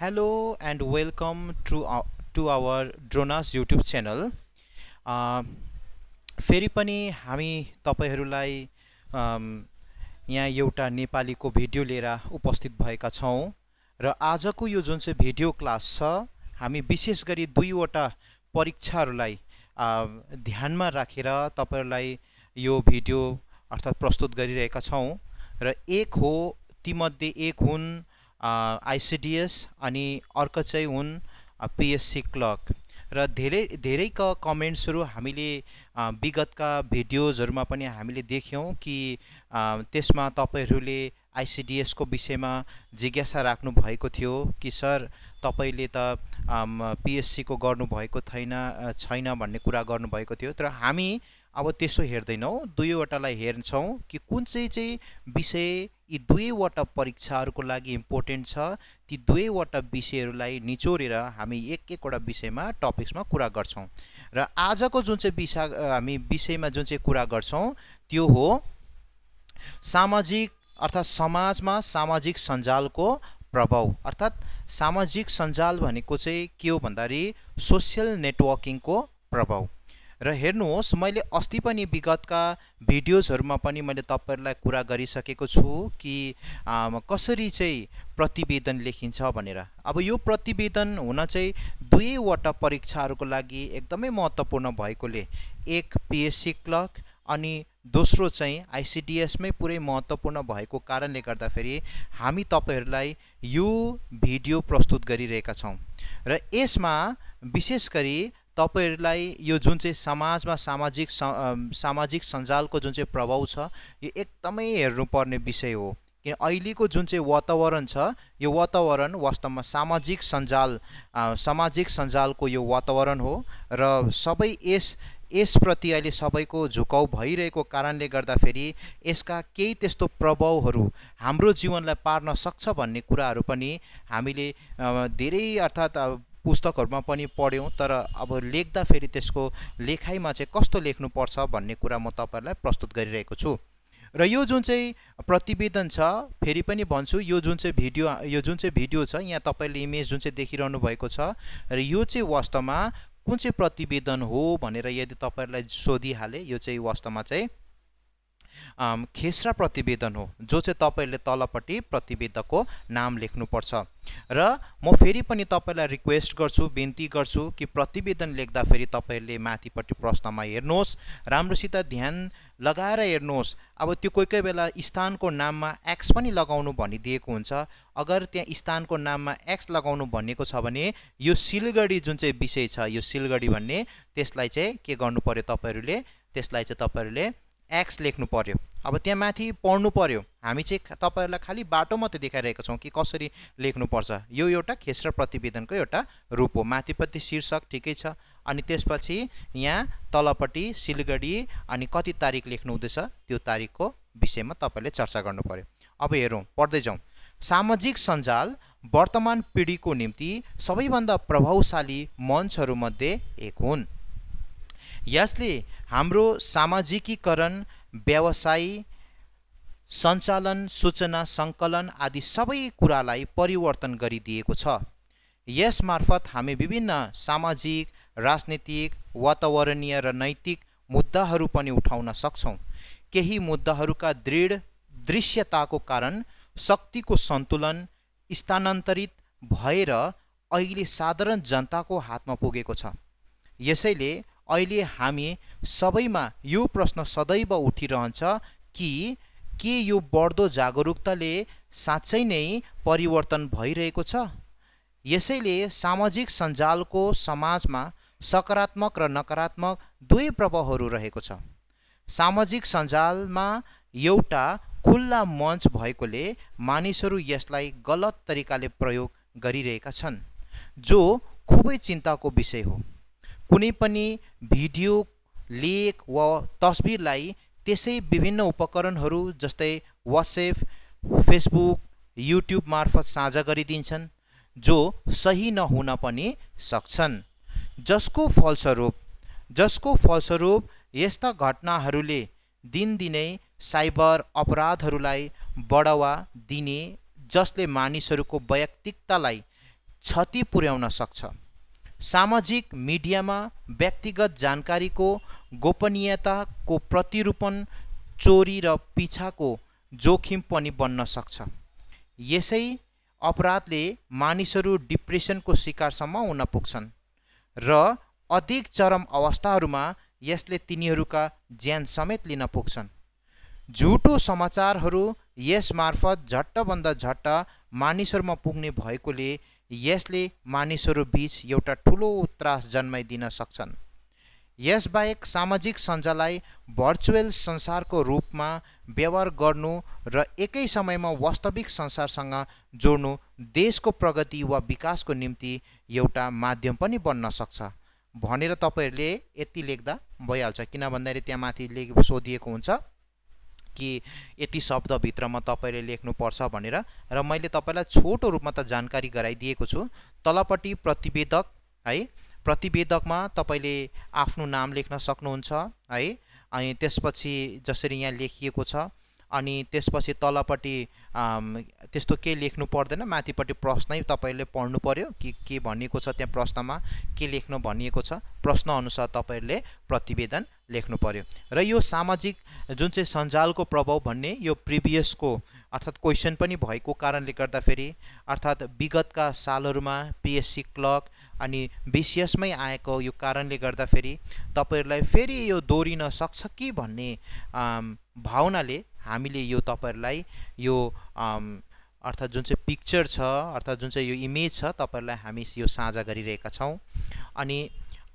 Hello and welcome to our Dronas YouTube channel. Uh, फेरि पनि हामी तपाईहरूलाई अम, यहाँ एउटा नेपालीको भिडियो लिएर उपस्थित भएका छौँ र आजको यो जुन चाहिँ भिडियो क्लास छ हामी विशेष गरी दुईवटा परीक्षाहरूलाई ध्यानमा राखेर तपाईहरूलाई यो भिडियो अर्थात् प्रस्तुत गरिरहेका छौँ र एक हो तीमध्ये एक हुन् आइसिडिएस अनि अर्को चाहिँ हुन् पिएससी क्लर्क र धेरैका कमेन्ट्सहरू हामीले विगतका भिडियोजहरुमा पनि हामीले देख्यौं कि त्यसमा तपाईहरूले आइसिडिएस को विषयमा जिज्ञासा राख्नु भएको थियो कि सर तपाईले त पिएससी को गर्नु भएको छैन भन्ने कुरा गर्नु भएको थियो। तर हामी अब त्यसो हेर्दैनौं, दुईवटालाई हेर्छौं कि कुन चाहिँ विषय यी दुईवटा परीक्षाहरूको लागि इम्पोर्टेन्ट छ। ती दुईवटा विषयहरूलाई निचोरेर हामी एक-एकवटा विषयमा टपिक्समा कुरा गर्छौं र आजको जुन चाहिँ हामी विषयमा जुन चाहिँ कुरा गर्छौं त्यो हो सामाजिक अर्थात् समाजमा सामाजिक सञ्जालको प्रभाव। अर्थात् सामाजिक सञ्जाल भनेको चाहिँ के हो भन्दाखेरि सोशल नेटवर्किङको प्रभाव। र हेर्नुहोस्, मैले अस्ति पनि विगतका भिडियोजहरुमा पनि मैले तपाईहरुलाई कुरा गरिसकेको छु कि कसरी चाहिँ प्रतिवेदन लेखिन्छ भनेर। अब यो प्रतिवेदन हुन चाहिँ दुईवटा परीक्षाहरूको लागि एकदमै महत्त्वपूर्ण भएकोले, एक पिएससी क्लर्क अनि दोस्रो चाहिँ आइसिडिएस मै पुरै महत्त्वपूर्ण भएको कारणले गर्दाखेरि हामी तपाईहरुलाई यो भिडियो प्रस्तुत गरिरहेका छौं र यसमा विशेष गरी तपाईहरुलाई यो जुन चाहिँ समाजमा सामाजिक सञ्जालको जुन चाहिँ प्रभाव छ यो एकदमै हेर्नुपर्ने विषय हो। किन अहिलेको जुन चाहिँ वातावरण छ यो वातावरण वास्तवमा सामाजिक सञ्जालको यो वातावरण हो र सबै यसप्रति अहिले सबैको झुकाउ भइरहेको कारणले गर्दाखेरि यसका केही त्यस्तो प्रभावहरू हाम्रो जीवनलाई पार्न सक्छ भन्ने कुराहरू पनि हामीले धेरै अर्थात् पुस्तकहरुमा पनि पढ्यौं। तर अब लेख्दा फेरि त्यसको लेखाइमा चाहिँ कस्तो लेख्नुपर्छ भन्ने कुरा म तपाईहरुलाई प्रस्तुत गरिरहेको छु। र यो जुन चाहिँ प्रतिवेदन छ, फेरि पनि भन्छु, यो जुन चाहिँ भिडियो छ यहाँ तपाईले इमेज जुन चाहिँ देखिरहनु भएको छ र यो चाहिँ वास्तवमा कुन चाहिँ प्रतिवेदन हो भनेर यदि तपाईहरुलाई सोधिहाले, यो चाहिँ वास्तवमा चाहिँ खेसरा प्रतिवेदन हो, जो चाहिँ तपाईले तलपट्टि प्रतिवेदकको नाम लेख्नुपर्छ। र म फेरि पनि तपाईलाई रिक्वेस्ट गर्छु, बिन्ती गर्छु कि प्रतिवेदन लेख्दा फेरि तपाईले माथिपट्टि प्रश्नमा हेर्नुहोस्, राम्रोसित ध्यान लगाएर हेर्नुहोस्। अब त्यो कोही बेला स्थानको नाममा एक्स पनि लगाउनु भनिदिएको हुन्छ। अगर त्यहाँ स्थानको नाममा एक्स लगाउनु भनेको छ भने यो सिलगढी जुन चाहिँ विषय छ, यो सिलगढी भन्ने, त्यसलाई चाहिँ के गर्नु पर्यो, तपाईहरुले एक्स लेख्नु पर्यो। अब त्यहाँ माथि पढ्नु पर्यो। हामी चाहिँ तपाईहरुलाई खाली बाटो मात्रै देखाइरहेका छौं कि कसरी लेख्नुपर्छ। यो एउटा खेसरा प्रतिवेदनको एउटा रूप हो। माथिपट्टि शीर्षक ठिकै छ, अनि त्यसपछि यहाँ तलपट्टि सिलगढी अनि कति तारिख लेख्नु हुँदैछ त्यो तारिखको विषयमा तपाईले चर्चा गर्नु पर्यो। अब हेरौं, पढ्दै जाउँ। सामाजिक सञ्जाल वर्तमान पिढीको निम्ति सबैभन्दा प्रभावशाली मञ्चहरू मध्ये एक हुन्। यसले हाम्रो सामाजिकीकरण, व्यवसाय सञ्चालन, सूचना सङ्कलन आदि सबै कुरालाई परिवर्तन गरिदिएको छ। यस मार्फत हामी विभिन्न सामाजिक, राजनीतिक, वातावरणीय र नैतिक मुद्दाहरू पनि उठाउन सक्छौं। केही मुद्दाहरूका दृढ दृश्यताको कारण शक्तिको सन्तुलन स्थानान्तरित भएर अहिले साधारण जनताको हातमा पुगेको छ। यसैले अहिले हामी सबैमा यो प्रश्न सदैव उठिरहन्छ कि के यो बढ्दो जागरुकताले साँच्चै नै परिवर्तन भइरहेको छ? यसैले सामाजिक सञ्जालको समाजमा सकारात्मक र नकारात्मक दुवै प्रभावहरू रहेको छ। सामाजिक सञ्जालमा एउटा खुल्ला मञ्च भएकोले मानिसहरू यसलाई गलत तरिकाले प्रयोग गरिरहेका छन्, जो खुबै चिन्ताको विषय हो। कुनै पनि भिडियो, लेख वा तस्बिरलाई त्यसै विभिन्न उपकरणहरू जस्तै व्हाट्सएप, फेसबुक, युट्युब मार्फत साझा गरिदिन्छन्, जो सही नहुन पनि सक्छन्, जसको फलस्वरूप यस्ता घटनाहरूले दिनदिनै साइबर अपराधहरूलाई बढावा दिने, जसले मानिसहरूको वैयक्तिकतालाई क्षति पुर्याउन सक्छ। सामाजिक मिडियामा व्यक्तिगत जानकारीको गोपनीयताको प्रतिरूपण, चोरी र पिछाको जोखिम पनि बन्न सक्छ। यसै अपराधले मानिसहरू डिप्रेसनको शिकारसम्म हुन पुग्छन् र अधिक चरम अवस्थाहरूमा यसले तिनीहरूका ज्यान समेत लिन पुग्छन्। झुटो समाचारहरू यस मार्फत झट्टभन्दा झट्ट मानिसहरूमा पुग्ने भएकोले यसले मानिसहरू बीच एउटा ठुलो त्रास जन्माइदिन सक्छन्। यसबाहेक सामाजिक सञ्जाललाई भर्चुअल संसारको रूपमा व्यवहार गर्नु र एकै समयमा वास्तविक संसारसँग जोड्नु देशको प्रगति वा विकासको निम्ति एउटा माध्यम पनि बन्न सक्छ भनेर तपाईहरूले यति लेख्दा भइहाल्छ। किन भन्दाखेरि त्यहाँ माथि सोधिएको हुन्छ कि यति शब्दभित्रमा तपाईँले लेख्नुपर्छ भनेर, र मैले तपाईँलाई छोटो रूपमा त जानकारी गराइदिएको छु। तलपट्टि प्रतिवेदक है, प्रतिवेदकमा तपाईँले आफ्नो नाम लेख्न सक्नुहुन्छ है। अनि त्यसपछि जसरी यहाँ लेखिएको छ, अनि त्यसपछि तलपट्टि त्यस्तो केही लेख्नु पर्दैन, माथिपट्टि प्रश्नै तपाईँले पढ्नु पर्यो कि के भनिएको छ त्यहाँ प्रश्नमा के लेख्नु भनिएको छ, प्रश्न अनुसार तपाईँहरूले प्रतिवेदन लेख्नु पर्यो। र यो सामाजिक जुन चाहिँ सञ्जालको प्रभाव भन्ने यो प्रिभियसको अर्थात् क्वेसन पनि भएको कारणले गर्दाखेरि, अर्थात् विगतका सालहरूमा पिएससी क्लर्क अनि बिसिएसमै आएको यो कारणले गर्दाखेरि तपाईँहरूलाई फेरि यो दोहोरिन सक्छ कि भन्ने भावनाले हामीले यो तपाईँहरूलाई यो अर्थात् जुन चाहिँ पिक्चर छ, अर्थात् जुन चाहिँ यो इमेज छ, तपाईँहरूलाई हामी यो साझा गरिरहेका छौँ। अनि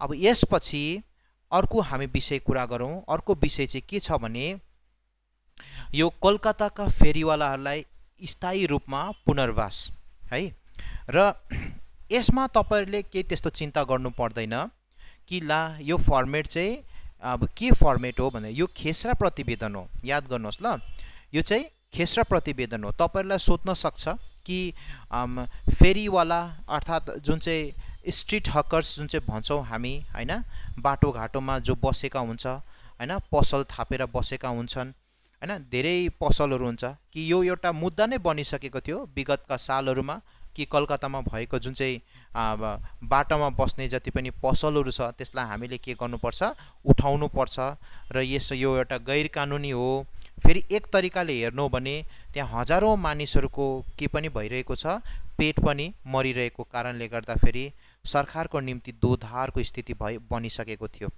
अब यसपछि अर्को हामी विषय कुरा गरौँ। अर्को विषय चाहिँ के छ भने यो कोलकाताका फेरीवालाहरूलाई स्थायी रूपमा पुनर्वास है। र यसमा तपाईँहरूले केही त्यस्तो चिन्ता गर्नु पर्दैन कि ला यो फर्मेट चाहिँ अब के फर्मेट हो भने यो खेसरा प्रतिवेदन हो। याद गर्नुहोस् ल, यो चाहिँ खेसरा प्रतिवेदन हो। तपाईँहरूलाई सोध्न सक्छ कि फेरीवाला अर्थात् जुन चाहिँ स्ट्रिट हकर्स जुन चाहिँ भन्छौँ हामी हैन, बाटोघाटोमा जो बसेका हुन्छ हैन, पसल थापेर बसेका हुन्छन् हैन, धेरै पसलहरू हुन्छ कि यो एउटा मुद्दा नै बनिसकेको थियो विगतका सालहरूमा कि कलकत्तामा भएको जुन चाहिँ बाटोमा बस्ने जति पनि पसलहरू छ त्यसलाई हामीले के गर्नुपर्छ, उठाउनुपर्छ। र यो एउटा गैर कानुनी हो। फेरि एक तरिकाले हेर्नु हो भने त्यहाँ हजारौँ मानिसहरूको के पनि भइरहेको छ, पेट पनि मरिरहेको कारणले गर्दाखेरि सरकारको निम्ति दोधारको स्थिति बनिसकेको थियो।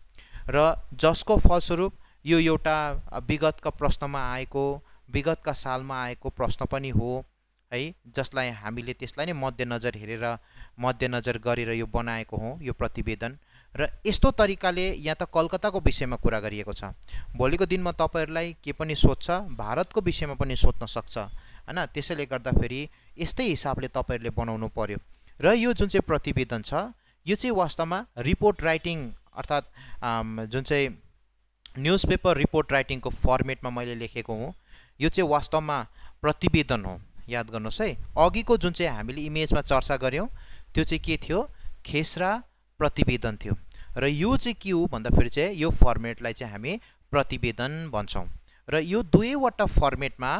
र जसको फलस्वरूप यो एउटा विगतका प्रश्नमा आएको, विगतका सालमा आएको प्रश्न पनि हो है, जसलाई हामीले त्यसलाई नै मध्यनजर गरेर यो बनाएको हो यो प्रतिवेदन। र यस्तो तरिकाले यहाँ त कलकत्ताको विषयमा कुरा गरिएको छ, भोलिको दिनमा तपाईँहरूलाई के पनि सोध्छ, भारतको विषयमा पनि सोध्न सक्छ हैन। त्यसैले गर्दाखेरि यस्तै हिसाबले तपाईँहरूले बनाउनु पर्यो। र यो जुन चाहिँ प्रतिवेदन छ यो चाहिँ वास्तवमा रिपोर्ट राइटिङ अर्थात् जुन चाहिँ न्युजपेपर रिपोर्ट राइटिङको फर्मेटमा मैले लेखेको हुँ। यो चाहिँ वास्तवमा प्रतिवेदन हो। याद गर्नुहोस् है, अघिको जुन चाहिँ हामीले इमेजमा चर्चा गऱ्यौँ त्यो चाहिँ के थियो, खेसरा प्रतिवेदन थियो। र यो चाहिँ के हो भन्दाखेरि चाहिँ यो फर्मेटलाई चाहिँ हामी प्रतिवेदन भन्छौँ। र यो दुवैवटा फर्मेटमा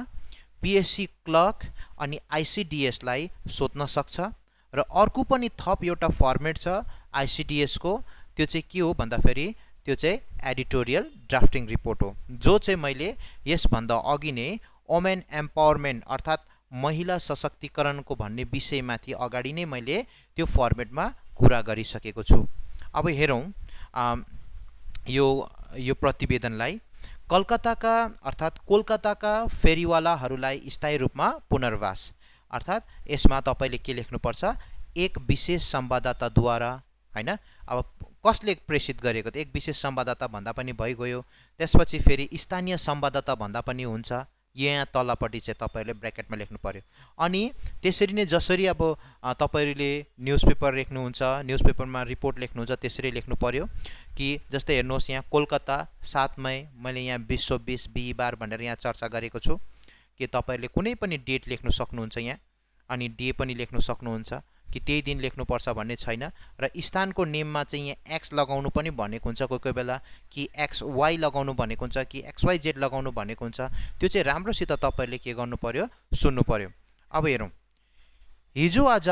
पिएससी क्लर्क अनि आइसिडिएसलाई सोध्न सक्छ। र अर्को पनि थप एउटा फर्मेट छ आइसिडिएसको, त्यो चाहिँ के हो भन्दाखेरि त्यो चाहिँ एडिटोरियल ड्राफ्टिङ रिपोर्ट हो, जो चाहिँ मैले यसभन्दा अघि नै वुमेन एम्पावरमेन्ट अर्थात् महिला सशक्तिकरणको भन्ने विषयमाथि अगाडि नै मैले त्यो फर्मेटमा कुरा गरिसकेको छु। अब हेरौँ यो प्रतिवेदनलाई। कलकत्ताका अर्थात् कोलकाताका फेरीवालाहरूलाई स्थायी रूपमा पुनर्वास अर्थात् यसमा तपाईँले के लेख्नुपर्छ, एक विशेष संवाददाताद्वारा हैन। अब कसले प्रेषित गरेको, एक विशेष संवाददाता भन्दा पनि भइगयो, त्यसपछि फेरि स्थानीय संवाददाता भन्दा पनि हुन्छ। यहाँ तलपट्टि चाहिँ तपाईँहरूले ब्र्याकेटमा लेख्नु पर्यो। अनि त्यसरी नै जसरी अब तपाईँहरूले न्युजपेपर लेख्नुहुन्छ, न्युजपेपरमा रिपोर्ट लेख्नुहुन्छ, त्यसरी लेख्नु पर्यो कि जस्तै हेर्नुहोस् यहाँ कोलकाता 7 मई, मैले यहाँ 2020 बिहिबार भनेर यहाँ चर्चा गरेको छु कि तपाईँहरूले कुनै पनि डेट लेख्नु सक्नुहुन्छ यहाँ, अनि डे पनि लेख्नु सक्नुहुन्छ कि त्यही दिन लेख्नुपर्छ भन्ने छैन। र स्थानको नेममा चाहिँ यहाँ एक्स लगाउनु पनि भनेको हुन्छ, कोही कोही बेला कि एक्स वाई लगाउनु भनेको हुन्छ कि एक्स वाई जेड लगाउनु भनेको हुन्छ। त्यो चाहिँ राम्रोसित तपाईँहरूले के गर्नु पर्यो, सुन्नु पर्यो। अब हेरौँ, हिजो आज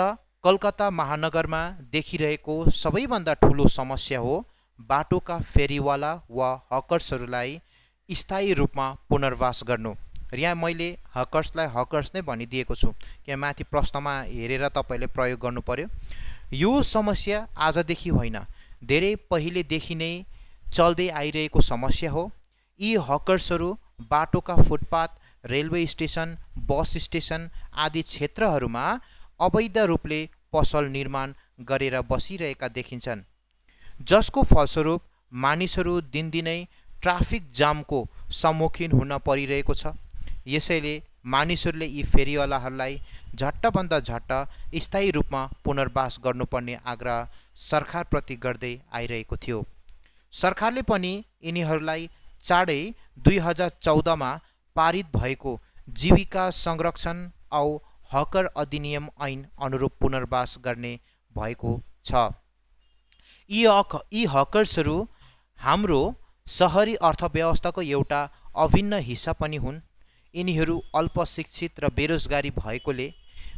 कलकत्ता महानगरमा देखिरहेको सबैभन्दा ठुलो समस्या हो बाटोका फेरीवाला वा हकर्सहरूलाई स्थायी रूपमा पुनर्वास गर्नु। र यहाँ मैले हकर्सलाई हकर्स नै भनिदिएको छु, किन माथि प्रश्नमा हेरेर तपाईँले प्रयोग गर्नु पर्यो। यो समस्या आजदेखि होइन, धेरै पहिलेदेखि नै चल्दै आइरहेको समस्या हो। यी हकर्सहरू बाटोका footpath, railway station, bus station आदि क्षेत्रहरूमा अवैध रूपले पसल निर्माण गरेर बसिरहेका देखिन्छन्, जसको फलस्वरूप मानिसहरू दिनदिनै ट्राफिक जामको सम्मुखीन हुन परिरहेको छ। यसैले मानिसहरूले यी फेरीवालाहरूलाई झट्टभन्दा झट्ट स्थायी रूपमा पुनर्वास गर्नुपर्ने आग्रह सरकारप्रति गर्दै आइरहेको थियो। सरकारले पनि यिनीहरूलाई चाँडै 2014मा पारित भएको जीविका संरक्षण औ हकर अधिनियम ऐन अनुरूप पुनर्वास गर्ने भएको छ। यी हकर्सहरू हाम्रो सहरी अर्थव्यवस्थाको एउटा अभिन्न हिस्सा पनि हुन्। यिनीहरू अल्पशिक्षित र बेरोजगारी भएकोले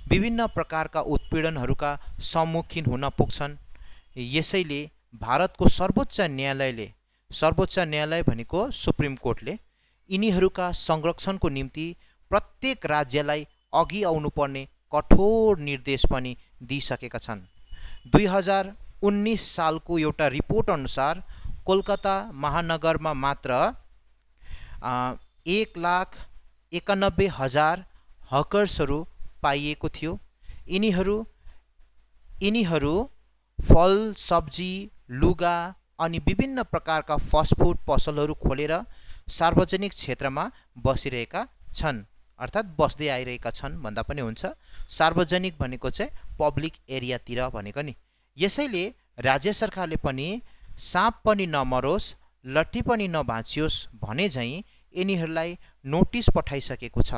विभिन्न प्रकारका उत्पीडनहरूका सम्मुखीन हुन पुग्छन्। यसैले भारतको सर्वोच्च न्यायालय भनेको सुप्रिम कोर्टले यिनीहरूका संरक्षणको निम्ति प्रत्येक राज्यलाई अघि आउनुपर्ने कठोर निर्देश पनि दिइसकेका छन्। 2019 सालको एउटा रिपोर्ट अनुसार कोलकाता महानगरमा मात्र 1,91,000 हकर्सहरू पाइएको थियो। यिनीहरू फल, सब्जी, लुगा अनि विभिन्न प्रकारका फास्टफुड पसलहरू खोलेर सार्वजनिक क्षेत्रमा बसिरहेका छन्, अर्थात् बस्दै आइरहेका छन् भन्दा पनि हुन्छ। सार्वजनिक भनेको चाहिँ पब्लिक एरियातिर भनेको नि। यसैले राज्य सरकारले पनि साँप पनि नमरोस्, लट्ठी पनि नभाँचियोस् भने झैँ यिनीहरूलाई नोटिस पठाइसकेको छ।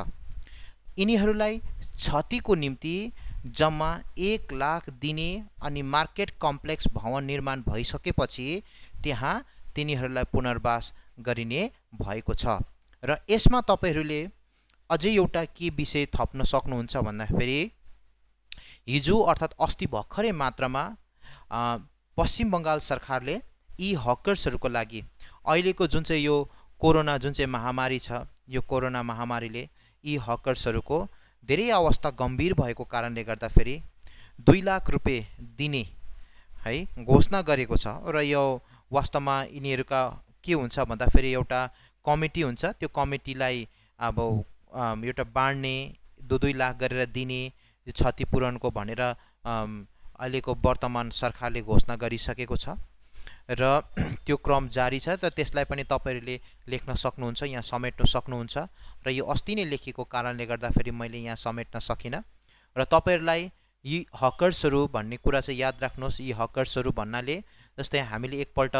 यिनीहरूलाई क्षतिको निम्ति जम्मा 1 लाख दिने अनि मार्केट कम्प्लेक्स भवन निर्माण भइसकेपछि त्यहाँ तिनीहरूलाई पुनर्वास गरिने भएको छ। र यसमा तपाईँहरूले अझै एउटा के विषय थप्न सक्नुहुन्छ भन्दाखेरि हिजो अर्थात् अस्ति भर्खरै मात्रामा पश्चिम बङ्गाल सरकारले यी हकर्सहरूको लागि अहिलेको जुन चाहिँ यो कोरोना जुन चाहिँ महामारी छ, यो कोरोना महामारीले यी हकर्सहरूको धेरै अवस्था गम्भीर भएको कारणले गर्दाखेरि 2 लाख रुपियाँ दिने है घोषणा गरेको छ। र यो वास्तवमा यिनीहरूका के हुन्छ भन्दाखेरि एउटा कमिटी हुन्छ, त्यो कमिटीलाई अब एउटा बाँड्ने 2-2 लाख गरेर दिने क्षतिपूरणको भनेर अहिलेको वर्तमान सरकारले घोषणा गरिसकेको छ र त्यो क्रम जारी छ। त त्यसलाई पनि तपाईँहरूले लेख्न सक्नुहुन्छ, यहाँ समेट्न सक्नुहुन्छ। र यो अस्ति नै लेखेको कारणले गर्दाखेरि मैले यहाँ समेट्न सकिनँ। र तपाईँहरूलाई यी हकर्सहरू भन्ने कुरा चाहिँ याद राख्नुहोस्। यी हकर्सहरू भन्नाले जस्तै हामीले एकपल्ट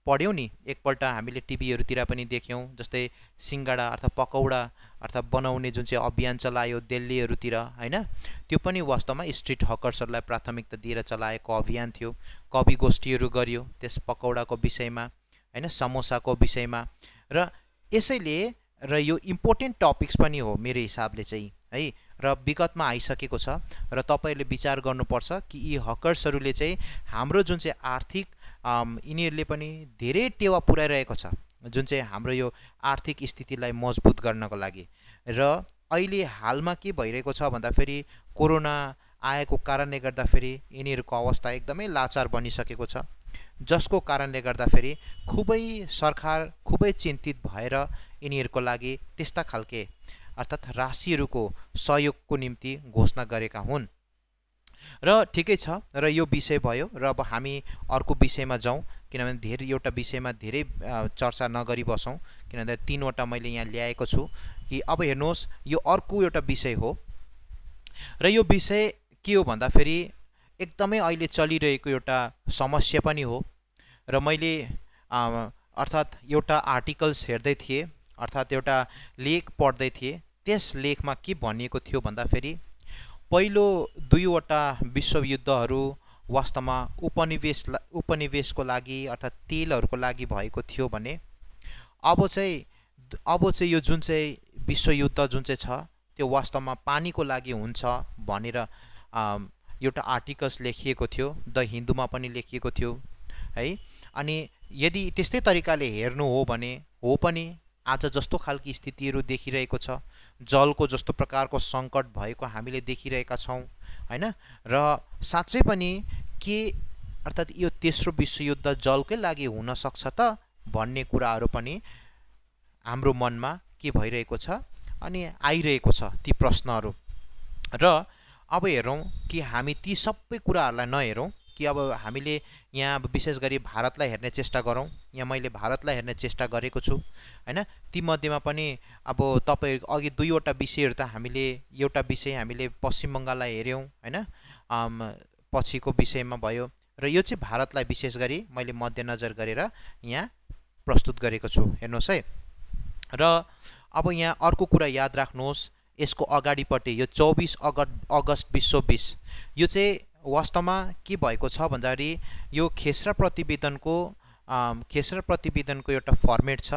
पढ्यौँ नि, एकपल्ट हामीले टिभीहरूतिर पनि देख्यौँ, जस्तै सिङ्गडा अर्थात् पकौडा अर्थात् बनाउने जुन चाहिँ अभियान चलायो दिल्लीहरूतिर होइन, त्यो पनि वास्तवमा स्ट्रिट हकर्सहरूलाई प्राथमिकता दिएर चलाएको अभियान थियो। कवि गोष्ठीहरू गरियो त्यस पकौडाको विषयमा होइन, समोसाको विषयमा। र यसैले र यो इम्पोर्टेन्ट टपिक्स पनि हो मेरो हिसाबले चाहिँ है, र विगतमा आइसकेको छ। र तपाईँहरूले विचार गर्नुपर्छ कि यी हकर्सहरूले चाहिँ हाम्रो जुन चाहिँ आर्थिक यिनीहरूले पनि धेरै टेवा पुर्याइरहेको छ जुन चाहिँ हाम्रो यो आर्थिक स्थितिलाई मजबुत गर्नको लागि। र अहिले हालमा के भइरहेको छ भन्दाखेरि कोरोना आएको कारणले गर्दाखेरि यिनीहरूको अवस्था एकदमै लाचार बनिसकेको छ, जसको कारणले गर्दाखेरि सरकार खुबै चिन्तित भएर यिनीहरूको लागि त्यस्ता खालके अर्थात् राशिहरूको सहयोगको निम्ति घोषणा गरेका हुन्। र ठिकै छ, र यो विषय भयो। र अब हामी अर्को विषयमा जाउँ, किनभने धेरै एउटा विषयमा धेरै चर्चा नगरी बसौँ, किनभने 3वटा मैले यहाँ ल्याएको छु कि अब हेर्नुहोस् यो अर्को एउटा विषय हो। र यो विषय के हो भन्दाखेरि एकदमै अहिले चलिरहेको एउटा समस्या पनि हो। र मैले अर्थात् एउटा आर्टिकल्स हेर्दै थिएँ, अर्थात् एउटा लेख पढ्दै थिएँ। त्यस लेखमा के भनिएको थियो भन्दाखेरि पहिलो 2वटा विश्वयुद्धहरू वास्तवमा उपनिवेशको लागि अर्थात् तेलहरूको लागि भएको थियो भने अब चाहिँ यो जुन चाहिँ विश्वयुद्ध जुन चाहिँ छ त्यो वास्तवमा पानीको लागि हुन्छ भनेर एउटा आर्टिकल्स लेखिएको थियो, द हिन्दूमा पनि लेखिएको थियो है। अनि यदि त्यस्तै तरिकाले हेर्नु हो भने हो पनि आज जस्तो खालकी स्थितिहरू देखिरहेको छ, जलको जस्तो प्रकारको सङ्कट भएको हामीले देखिरहेका छौँ हैन। र साँच्चै पनि के अर्थात् यो तेस्रो विश्वयुद्ध जलकै लागि हुन सक्छ त भन्ने कुराहरू पनि हाम्रो मनमा के भइरहेको छ अनि आइरहेको छ ती प्रश्नहरू। र अब हेरौँ कि हामी ती सबै कुराहरूलाई नहेरौँ कि अब हामीले यहाँ अब विशेष गरी भारतलाई हेर्ने चेष्टा गरौँ। यहाँ मैले भारतलाई हेर्ने चेष्टा गरेको छु हैन। ती मध्येमा पनि अब तपाईँ अघि दुईवटा विषयहरू त हामीले एउटा विषय हामीले पश्चिम बङ्गाललाई हेऱ्यौँ हैन, पछिको विषयमा भयो। र यो चाहिँ भारतलाई विशेष गरी मैले मध्यनजर गरेर यहाँ प्रस्तुत गरेको छु, हेर्नुहोस् है। र अब यहाँ अर्को कुरा याद राख्नुहोस्, यसको अगाडिपट्टि यो 24 अगस्त 2020 यो चाहिँ वास्तवमा के भएको छ भन्दाखेरि यो खेसरा प्रतिवेदनको एउटा फर्मेट छ।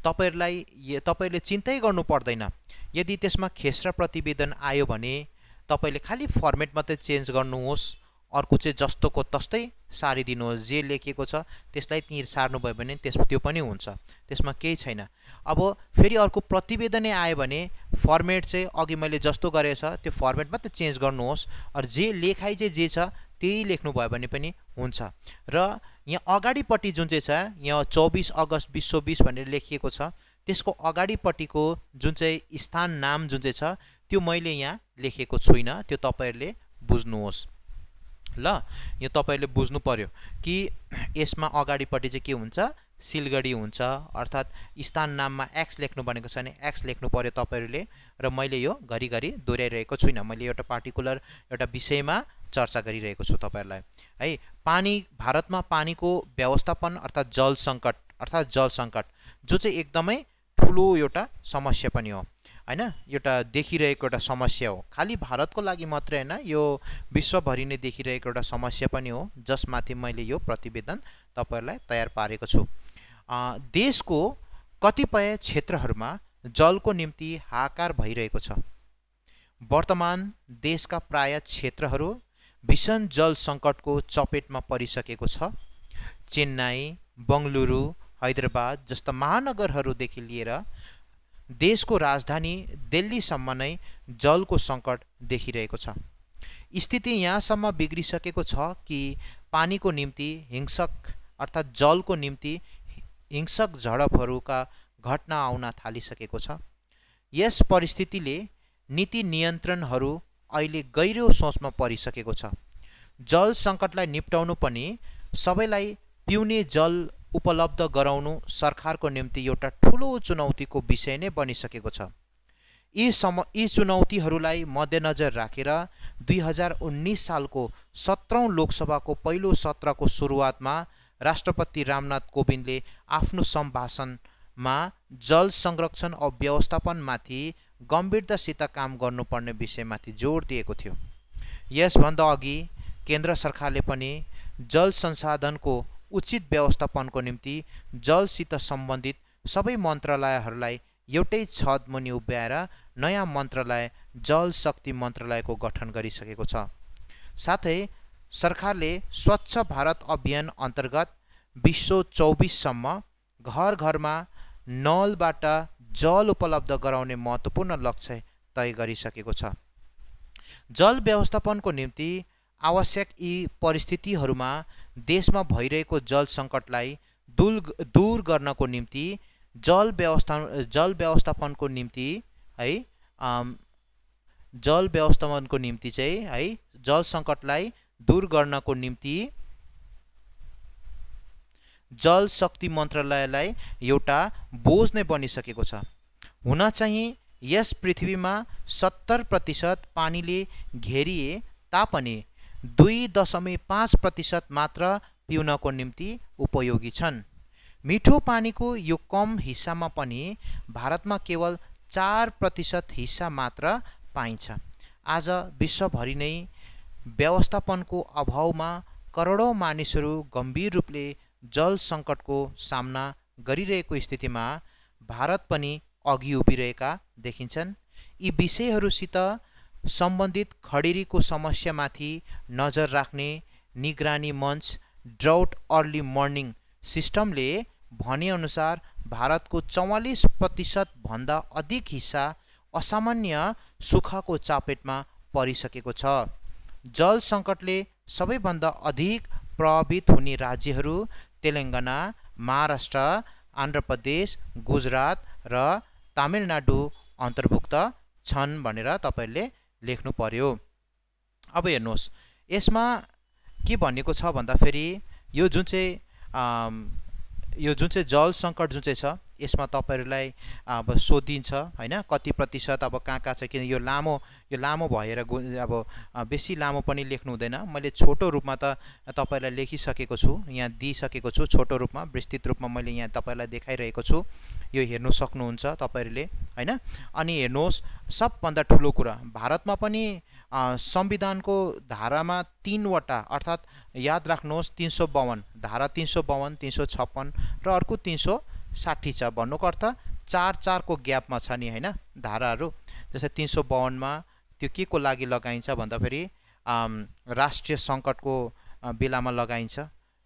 तपाईँहरूले चिन्तै गर्नु पर्दैन। यदि त्यसमा खेसरा प्रतिवेदन आयो भने तपाईँले खालि फर्मेट मात्रै चेन्ज गर्नुहोस्, अर्को चाहिँ जस्तोको तस्तै सारिदिनुहोस्। जे लेखिएको छ त्यसलाई त्यहीँ सार्नुभयो भने त्यो पनि हुन्छ, त्यसमा केही छैन। अब फेरि अर्को प्रतिवेदनै आयो भने फर्मेट चाहिँ अघि मैले जस्तो गरेछ त्यो फर्मेट मात्रै चेन्ज गर्नुहोस्, अरू जे लेखाइ चाहिँ जे छ त्यही लेख्नुभयो भने पनि हुन्छ। र यहाँ अगाडिपट्टि जुन चाहिँ छ, यहाँ 24 अगस्त 2020 भनेर लेखिएको छ, त्यसको अगाडिपट्टिको जुन चाहिँ स्थान नाम जुन चाहिँ छ त्यो मैले यहाँ लेखेको छुइनँ, त्यो तपाईँहरूले बुझ्नुहोस् ल। यो तपाईँहरूले बुझ्नु पर्यो कि यसमा अगाडिपट्टि चाहिँ के हुन्छ, सिलगढी हुन्छ। अर्थात् स्थान नाममा एक्स लेख्नु भनेको छ भने एक्स लेख्नु पर्यो तपाईँहरूले। र मैले यो घरिघरि दोहोऱ्याइरहेको छुइनँ, मैले एउटा पार्टिकुलर एउटा विषयमा चर्चा गरिरहेको छु तपाईँहरूलाई है। भारतमा पानीको व्यवस्थापन अर्थात् जल सङ्कट जो चाहिँ एकदमै ठुलो एउटा समस्या पनि हो हैन, एउटा देखिरहेको एउटा समस्या हो। खालि भारतको लागि मात्रै हैन, यो विश्वभरि नै देखिरहेको एउटा समस्या पनि हो, जसमाथि मैले यो प्रतिवेदन तपाईँहरूलाई तयार पारेको छु। देशको कतिपय क्षेत्रहरूमा जलको निम्ति हाहाकार भइरहेको छ। वर्तमान देशका प्राय क्षेत्रहरू भीषण जल सङ्कटको चपेटमा परिसकेको छ। चेन्नई, बङ्गलुरु, हैदराबाद जस्ता महानगरहरूदेखि लिएर देशको राजधानी दिल्लीसम्म नै जलको सङ्कट देखिरहेको छ। स्थिति यहाँसम्म बिग्रिसकेको छ कि पानीको निम्ति अर्थात् जलको निम्ति हिंसक झडपहरूका घटना आउन थालिसकेको छ। यस परिस्थितिले नीति नियन्त्रणहरू अहिले गहिरो सोचमा परिसकेको छ। जल सङ्कटलाई निप्टाउनु पनि सबैलाई पिउने जल उपलब्ध गराउनु सरकारको निम्ति एउटा ठुलो चुनौतीको विषय नै बनिसकेको छ। यी चुनौतीहरूलाई मध्यनजर राखेर 2019 सालको 17औं लोकसभाको पहिलो सत्रको सुरुवातमा राष्ट्रपति रामनाथ कोविन्दले आफ्नो सम्भाषणमा जल संरक्षण औ व्यवस्थापनमाथि गम्भीरतासित काम गर्नुपर्ने विषयमाथि जोड दिएको थियो। यसभन्दा अघि केन्द्र सरकारले पनि जल संसाधनको उचित व्यवस्थापनको निम्ति जलसित सम्बन्धित सबै मन्त्रालयहरूलाई एउटै छत मुनि उभ्याएर नयाँ मन्त्रालय जल शक्ति मन्त्रालयको गठन गरिसकेको छ। साथै सरकारले स्वच्छ भारत अभियान अन्तर्गत 2024 सम्म घर घरमा नलबाट जल उपलब्ध गराउने महत्त्वपूर्ण लक्ष्य तय गरिसकेको छ। जल व्यवस्थापनको निम्ति आवश्यक यी परिस्थितिहरूमा देशमा भइरहेको जल सङ्कटलाई दूर गर्नको निम्ति जल व्यवस्थापनको निम्ति चाहिँ जल सङ्कटलाई दूर गर्नको निम्ति जल शक्ति मन्त्रालयलाई एउटा बोझ नै बनिसकेको छ। हुन चाहिँ यस पृथ्वीमा 70% पानीले घेरिए तापनि 2.5% मात्र पिउनको निम्ति उपयोगी छन्। मिठो पानीको यो कम हिस्सामा पनि भारतमा केवल 4% हिस्सा मात्र पाइन्छ। आज विश्वभरि नै व्यवस्थापनको अभावमा करोडौं मानिसहरू गम्भीर रूपले जल सङ्कटको सामना गरिरहेको स्थितिमा भारत पनि अघि उभिरहेका देखिन्छन्। यी विषयहरूसित सम्बन्धित खडेरीको समस्यामाथि नजर राख्ने निगरानी मञ्च ड्राउट अर्ली मर्निङ सिस्टमले भनेअनुसार भारतको 44% भन्दा अधिक हिस्सा असामान्य सुखको चपेटमा परिसकेको छ। जल सङ्कटले सबैभन्दा अधिक प्रभावित हुने राज्यहरू तेलङ्गाना, महाराष्ट्र, आन्ध्र प्रदेश, गुजरात र तमिलनाडु अन्तर्भुक्त छन् भनेर तपाईले लेख्नु पर्यो। अब हेर्नुहोस् यसमा के भनेको छ भन्दाखेरि यो जुन चाहिँ जल सङ्कट जुन चाहिँ छ यसमा तपाईहरुलाई अब सोधिन्छ हैन कति प्रतिशत अब कहाँ छ, किन यो लामो भएर अब बेसी लामो पनि लेख्नु हुँदैन। मैले छोटो रूपमा त तपाईहरुलाई लेखिसकेको छु, यहाँ दिइसकेको छु छोटो रूपमा, विस्तृत रूपमा मैले यहाँ तपाईहरुलाई देखाइरहेको छु। यो हेर्नु सक्नुहुन्छ तपाईहरुले हैन। अनि हेर्नुहोस् सबभन्दा ठुलो कुरा भारतमा पनि संविधानको धारामा 3 वटा अर्थात याद राख्नुहोस् 352 धारा 352, 356 र अर्को 360 छ। भन्नुको अर्थ 4 को ग्यापमा छ नि हैन धाराहरू। जस्तै 352 मा त्यो के को लागि लगाइन्छ भन्दाखेरि राष्ट्रिय सङ्कटको बेलामा लगाइन्छ।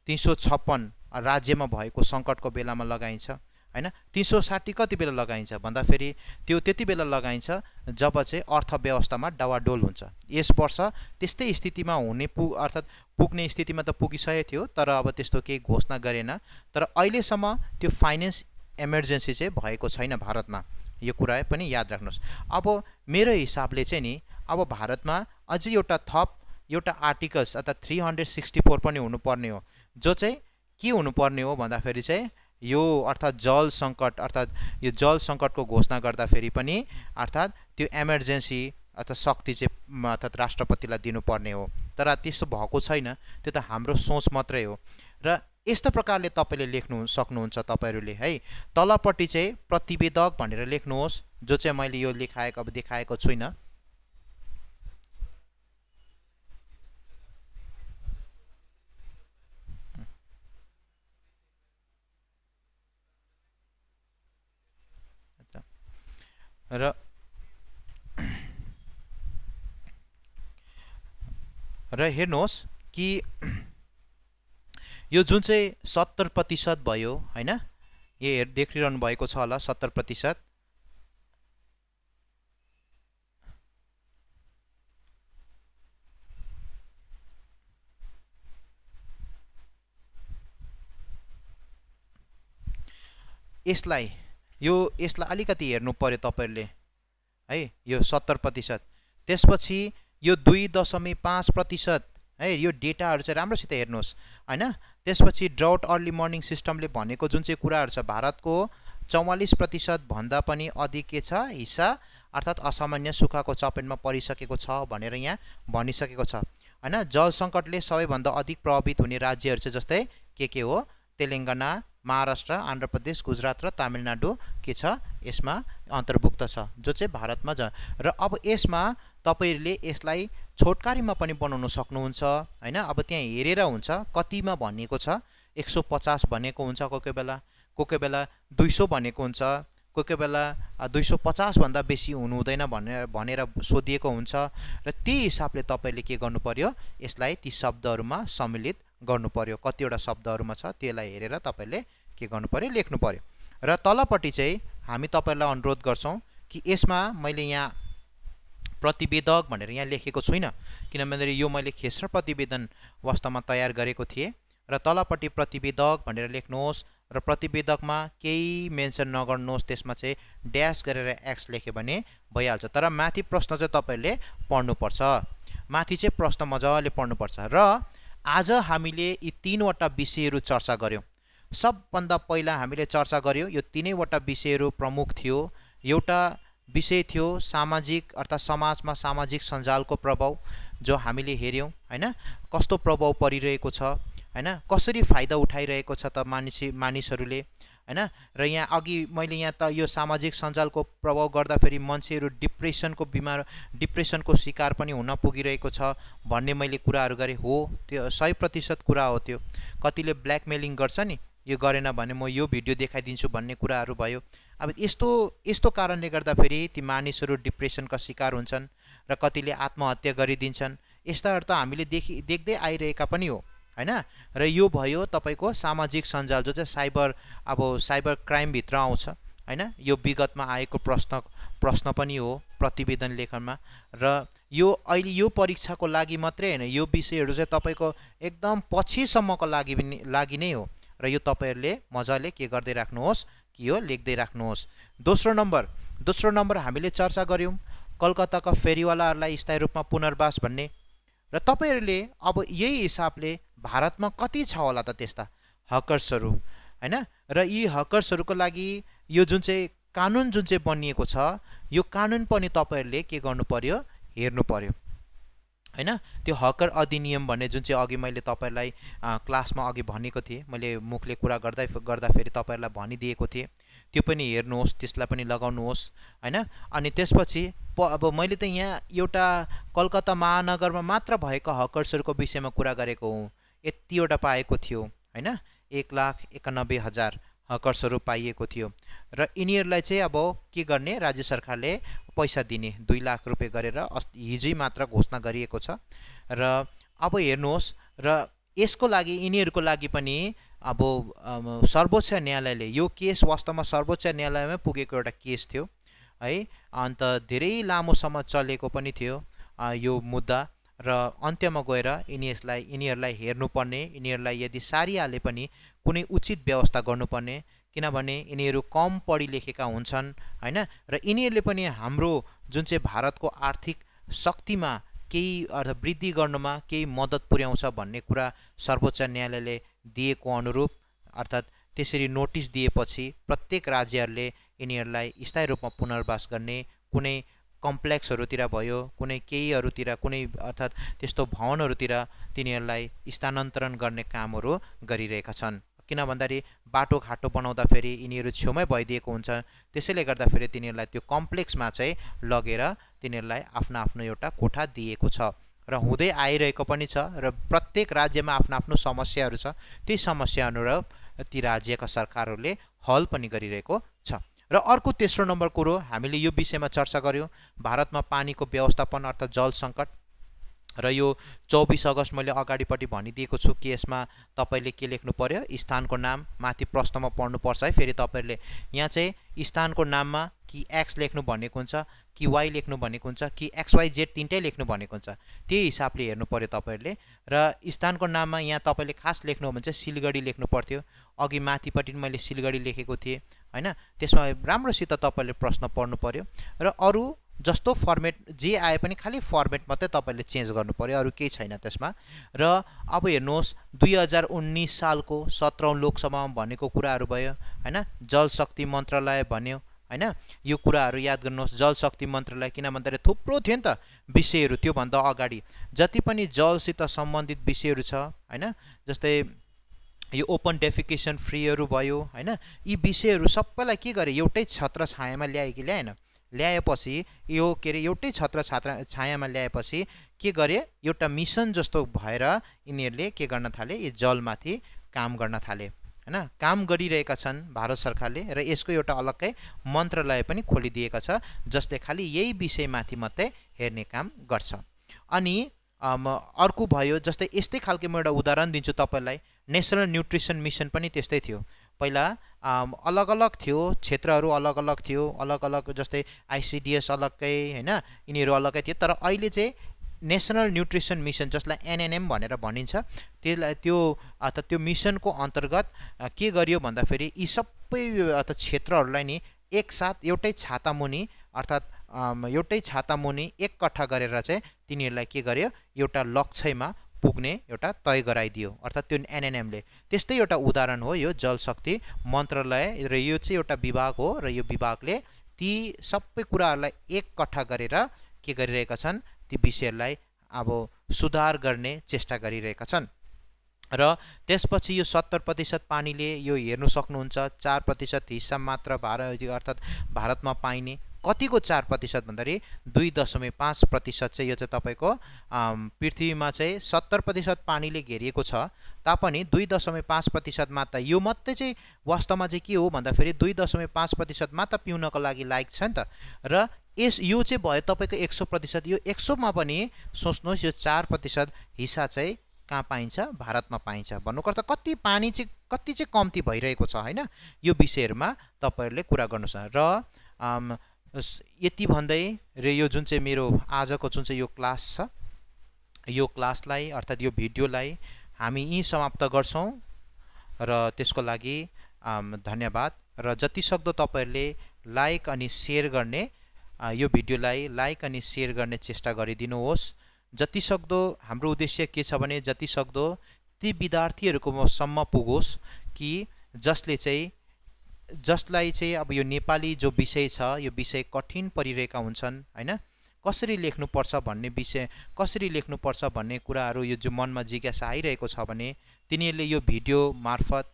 356 राज्यमा भएको सङ्कटको बेलामा लगाइन्छ हैन। 360 कति बेला लगाइन्छ भन्दाखेरि त्यो त्यति बेला लगाइन्छ जब चाहिँ अर्थव्यवस्थामा डावाडोल हुन्छ। यस वर्ष त्यस्तै स्थितिमा हुने अर्थात पुग्ने स्थितिमा त पुगिसकेको थियो तर अब त्यस्तो केही घोषणा गरेन। तर अहिलेसम्म त्यो फाइनेन्स इमर्जेन्सी चाहिँ भएको छैन भारतमा, यो कुरा पनि याद राख्नुहोस्। अब मेरो हिसाबले चाहिँ नि अब भारतमा अझै एउटा आर्टिकल्स अर्थात 364 पनि हुनुपर्ने हो, जो चाहिँ के हुनुपर्ने हो भन्दाखेरि चाहिँ यो अर्थात जल सङ्कट अर्थात यो जल सङ्कटको घोषणा गर्दाखेरि पनि अर्थात त्यो इमर्जेन्सी अर्थात शक्ति चाहिँ अर्थात राष्ट्रपतिलाई दिनुपर्ने हो। तर त्यस्तो भएको छैन, त्यो त हाम्रो सोच मात्रै हो। र यस्तो प्रकारले तपाईले लेख्नु सक्नुहुन्छ तपाईहरुले है। तलपट्टि चाहिँ प्रतिवेदक भनेर लेख्नुहोस्, जो चाहिँ मैले यो अब देखाएको छुइनँ। र हेर्नुहोस् कि यो जुन चाहिँ 70% भयो हैन, यो देखिरहनु भएको छ होला 70%। यसलाई अलिकति हेर्नु पर्यो तपाईहरुले है, यो 70%। त्यसपछि यो 2.5% है, यो डेटाहरु चाहिँ राम्रोसित हेर्नुहोस् हैन। त्यसपछि ड्राउट अर्ली मर्निङ सिस्टमले भनेको जुन चाहिँ कुराहरु छ भारतको 44% भन्दा पनि अधिक के छ हिस्सा अर्थात असामान्य सुखको चपेटमा परिसकेको छ भनेर यहाँ भनिसकेको छ हैन। जल सङ्कटले सबैभन्दा अधिक प्रभावित हुने राज्यहरु चाहिँ जस्तै के हो तेलङ्गाना, महाराष्ट्र, आन्ध्र प्रदेश, गुजरात र तमिलनाडु के छ यसमा अन्तर्भुक्त छ, जो चाहिँ भारतमा छ। र अब यसमा तपाईहरुले यसलाई छोटकारीमा पनि बनाउन सक्नुहुन्छ हैन। अब त्यहाँ हेरेर हुन्छ कतिमा भनिएको छ, 150 भनेको हुन्छ, कोही बेला 200 भनेको हुन्छ, कोही बेला 250 भन्दा बेसी हुनु हुँदैन भनेर सोधिएको हुन्छ। र त्यही हिसाबले तपाईले के गर्नु पर्यो, यसलाई ती शब्दहरुमा सम्मिलित गर्नु पर्यो। कतिवटा शब्दहरुमा छ त्यसलाई हेरेर तपाईले के गर्नु पर्यो, लेख्नु पर्यो। र तलपट्टि चाहिँ हामी तपाईलाई अनुरोध गर्छौं कि यसमा मैले यहाँ प्रतिवेदक भनेर यहाँ लेखेको छुइनँ, किनभने यो मैले खेस्रो प्रतिवेदन वास्तवमा तयार गरेको थिएँ। र तलपट्टि प्रतिवेदक भनेर लेख्नुहोस् र प्रतिवेदकमा केही मेन्सन नगर्नुहोस्, त्यसमा चाहिँ ड्यास गरेर एक्स लेख्यो भने भइहाल्छ। तर माथि प्रश्न चाहिँ तपाईले पढ्नुपर्छ, माथि चाहिँ प्रश्न मजाले पढ्नुपर्छ। र आज हामीले यी 3 वटा विषयहरू चर्चा गर्यौं। सबभन्दा पहिला हामीले चर्चा गर्यौं यो 3 वटा विषयहरू प्रमुख थियो। एउटा विषय थियो सामाजिक अर्थात समाजमा सामाजिक सञ्जालको प्रभाव, जो हामीले हेर्यौं हैन, कस्तो प्रभाव परिरहेको छ हैन, कसरी फाइदा उठाइरहेको छ त मानिसहरूले हैन। र यहाँ अघि मैले यहाँ त यो सामाजिक सञ्जालको प्रभाव गर्दाखेरि मान्छेहरू डिप्रेसनको शिकार पनि हुन पुगिरहेको छ भन्ने मैले कुराहरू गरे हो। त्यो 100% कुरा हो। त्यो कतिले ब्ल्याकमेलिङ गर्छ नि यो गरेन भने म यो भिडियो देखाइदिन्छु भन्ने कुराहरू भयो। अब यस्तो कारणले गर्दाखेरि ती मानिसहरू डिप्रेसनका शिकार हुन्छन् र कतिले आत्महत्या गरिदिन्छन्। यस्ताहरू त हामीले देख्दै आइरहेका पनि हो हैन। र यो भयो तपाईको सामाजिक सञ्जाल जो चाहिँ साइबर क्राइमभित्र आउँछ हैन। यो विगतमा आएको प्रश्न पनि हो प्रतिवेदन लेखनमा। र यो अहिले यो परीक्षाको लागि मात्रै हैन, यो विषयहरू चाहिँ तपाईको एकदम पछिसम्मको लागि नै हो। र यो तपाईहरुले मजाले के गर्दै राख्नुहोस् कि यो लेख्दै राख्नुहोस्। दोस्रो नम्बर हामीले चर्चा गर्यौं कलकत्ताका फेरीवालाहरूलाई स्थायी रूपमा पुनर्वास भन्ने। र तपाईहरुले अब यही हिसाबले भारतमा कति छ होला त त्यस्ता हकर्सहरू हैन। र यी हकर्सहरूको लागि यो जुन चाहिँ कानुन जुन चाहिँ बनिएको छ यो कानुन पनि तपाईहरुले के गर्नु पर्यो, हेर्नु पर्यो हैन। त्यो हकर अधिनियम भन्ने जुन चाहिँ अघि मैले तपाईहरुलाई क्लासमा अघि भनेको थिएँ, मैले मुखले कुरा गर्दाखेरि तपाईहरुलाई भनिदिएको थिएँ, त्यो पनि हेर्नुहोस्, त्यसलाई पनि लगाउनुहोस् हैन। अनि त्यसपछि अब मैले त यहाँ एउटा कलकत्ता महानगरमा मात्र भएका हकर्सहरूको विषयमा कुरा गरेको हुँ। यतिवटा पाएको थियो हैन, 1,91,000 हकर्सहरू पाइएको थियो। र यिनीहरूलाई चाहिँ अब के गर्ने, राज्य सरकारले पैसा दिने 2 लाख रुपैयाँ गरेर हिजै मात्र घोषणा गरिएको छ। र अब हेर्नुहोस्, र यसको लागि यिनीहरूको लागि पनि अब सर्वोच्च न्यायालयले यो केस वास्तवमा सर्वोच्च न्यायालयमै पुगेको एउटा केस थियो है। अन्त धेरै लामो समय चलेको पनि थियो यो मुद्दा। र अन्त्यमा गएर यिनीहरूलाई हेर्नुपर्ने, यिनीहरूलाई यदि सारिहाले पनि कुनै उचित व्यवस्था गर्नुपर्ने, किनभने यिनीहरू कम पढी लेखेका हुन्छन् हैन। र यिनीहरूले पनि हाम्रो जुन चाहिँ भारतको आर्थिक शक्तिमा केही वृद्धि गर्नमा केही मद्दत पुर्याउँछ भन्ने कुरा सर्वोच्च न्यायालयले दिएको अनुरूप अर्थात् त्यसरी नोटिस दिएपछि प्रत्येक राज्यहरूले यिनीहरूलाई स्थायी रूपमा पुनर्वास गर्ने, कुनै कम्प्लेक्सहरूतिर भयो, कुनै केहीहरूतिर, कुनै अर्थात् त्यस्तो भवनहरूतिर तिनीहरूलाई स्थानान्तरण गर्ने कामहरू गरिरहेका छन्। किन भन्दाखेरि बाटोघाटो बनाउँदाखेरि यिनीहरू छेउमै भइदिएको हुन्छ, त्यसैले गर्दाखेरि तिनीहरूलाई त्यो कम्प्लेक्समा चाहिँ लगेर तिनीहरूलाई आफ्नो एउटा कोठा दिएको छ र हुँदै आइरहेको पनि छ। र प्रत्येक राज्यमा आफ्नो समस्याहरू छ, त्यही समस्या अनुरूप ती राज्यका सरकारहरूले हल पनि गरिरहेको छ। र अर्को तेस्रो नम्बर कुरो हामीले यो विषयमा चर्चा गर्यौं, भारतमा पानीको व्यवस्थापन अर्थात् जल सङ्कट। र यो 24 अगस्त मैले अगाडिपट्टि भनिदिएको छु कि यसमा तपाईले के लेख्नु पर्यो, स्थानको नाम माथि प्रश्नमा पढ्नुपर्छ है। फेरि तपाईहरुले यहाँ चाहिँ स्थानको नाममा कि एक्स लेख्नु भनेको हुन्छ कि वाई लेख्नु भनेको हुन्छ कि XYZ तीनटै लेख्नु भनेको हुन्छ, त्यही हिसाबले हेर्नु पर्यो तपाईहरुले। र स्थानको नाममा यहाँ तपाईले खास लेख्नु हो भने चाहिँ सिलगढी लेख्नु पर्थ्यो। अघि माथिपट्टि मैले सिलगढी लेखेको थिएँ हैन। त्यसमा राम्रोसित तपाईले प्रश्न पढ्नु पर्यो र अरु जस्तो फर्मेट जे आए पनि खाली फर्मेट मात्रै तपाईले चेन्ज गर्नु पर्यो, अरु केही छैन त्यसमा। र अब हेर्नुहोस् 2019 सालको 17औं लोकसभामा भनेको कुराहरू भयो हैन। जल शक्ति मन्त्रालय भन्यो हैन। यो कुराहरू याद गर्नुहोस्, जल शक्ति मन्त्रालय, किन भन्दाखेरि थुप्रो थियो नि त विषयहरू त्यो भन्दा अगाडि जति पनि जलसित सम्बन्धित विषयहरू छ हैन। जस्तै यो ओपन डेफिकेसन फ्रीहरू भयो हैन। यी विषयहरू सबैलाई के गरे, एउटै छत्र छायामा ल्याए कि ल्याएन, ल्याएपछि यो के रे एउटै छत्र छायामा ल्याएपछि के गरे, एउटा मिसन जस्तो भएर यिनीहरूले के गर्न थाले, यो जलमाथि काम गर्न थाले हैन। काम गरिरहेका छन् भारत सरकारले र यसको एउटा अलग्गै मन्त्रालय पनि खोलिदिएका छ जसले खाली यही विषयमाथि मात्रै हेर्ने काम गर्छ। अनि अर्को भयो जस्तै यस्तै खालको म एउटा उदाहरण दिन्छु तपाईलाई, नेशनल न्युट्रिसन मिसन पनि त्यस्तै थियो। पहिला अलग अलग थियो, क्षेत्रहरू अलग अलग थियो, अलग अलग जस्तै ICDS अलग्गै हैन, यिनीहरू अलग्गै थियो। तर अहिले चाहिँ नेशनल न्युट्रिसन मिसन जसलाई NNM भनेर भनिन्छ, त्यो मिसनको अन्तर्गत के गरियो भन्दाखेरि यी सबै क्षेत्रहरूलाई नि एकसाथ एउटै छातामुनि अर्थात् एउटै छातामुनि एककट्ठा गरेर चाहिँ तिनीहरूलाई के गर्यो, एउटा लक्ष्यमा पुग्ने एउटा तय गराइदियो अर्थात् त्यो NNM ले। त्यस्तै एउटा उदाहरण हो यो जल शक्ति मन्त्रालय, र यो चाहिँ एउटा विभाग हो र यो विभागले ती सबै कुराहरूलाई एककट्ठा गरेर के गरिरहेका छन्, ती विषयहरूलाई अब सुधार गर्ने चेष्टा गरिरहेका छन्। र त्यसपछि यो 70% पानीले यो हेर्नु सक्नुहुन्छ, 4% हिस्सा मात्र अर्थात् भारतमा पाइने कतिको 4% भन्दाखेरि 2.5% चाहिँ यो चाहिँ तपाईको पृथ्वीमा चाहिँ 70% पानीले घेरिएको छ तापनि 2.5% मात्र यो मात्रै चाहिँ वास्तवमा चाहिँ के हो भन्दाखेरि 2.5% मात्र पिउनको लागि लायक छ नि त र यो चाहिँ भयो तपाईको 100%। यो 100 मा पनि सोच्नुहोस् यो 4% हिस्सा चाहिँ कहाँ पाइन्छ भारतमा पाइन्छ भन्नुको अर्थ कति पानी चाहिँ कति चाहिँ कम्ती भइरहेको छ हैन यो विषयहरुमा तपाईहरुले कुरा गर्नुस् र यति भन्दै र यो जुन चाहिँ मेरो आजको जुन चाहिँ यो क्लास छ यो क्लासलाई अर्थात यो भिडियोलाई हामी यही समाप्त गर्छौं र त्यसको लागि धन्यवाद र जति सक्दो तपाईहरुले लाइक अनि शेयर गर्ने यो भिडियोलाई लाइक अनि शेयर गर्ने चेष्टा गरिदिनुहोस्। जति सक्दो हाम्रो उद्देश्य के छ भने जति सक्दो ती विद्यार्थीहरुको सम्म पुगोस् कि जसलाई चाहिँ अब यो नेपाली जो विषय छ यो विषय कठिन परिरहेका हुन्छन् हैन कसरी लेख्नु पर्छ भन्ने विषय कसरी लेख्नु पर्छ भन्ने कुराहरु यो जो मनमा जिज्ञासा आइरहेको छ भने तिनीहरुले यो भिडियो मार्फत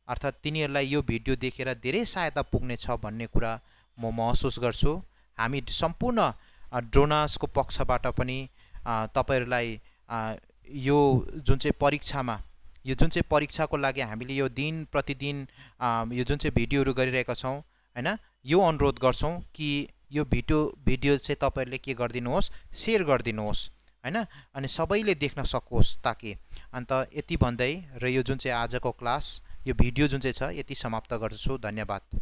अर्थात तिनीहरुलाई यो भिडियो देखेर धेरै सहायता पुग्ने छ भन्ने कुरा म महसुस गर्छु। हामी सम्पूर्ण ड्रोनासको पक्षबाट पनि तपाईहरुलाई यो जुन चाहिँ परीक्षामा यो जुन चाहिँ परीक्षाको लागि हामीले यो दिन प्रतिदिन यो जुन चाहिँ भिडियोहरु गरिरहेका छौं हैन यो अनुरोध गर्छौं कि यो भिडियो चाहिँ तपाईहरुले के गर्दिनुहोस् शेयर गर्दिनुहोस् हैन अनि सबैले देख्न सकोस् ताकि अन्त यति भन्दै र यो जुन चाहिँ आजको क्लास यो भिडियो जुन चाहिँ छ यति समाप्त गर्छु। धन्यवाद।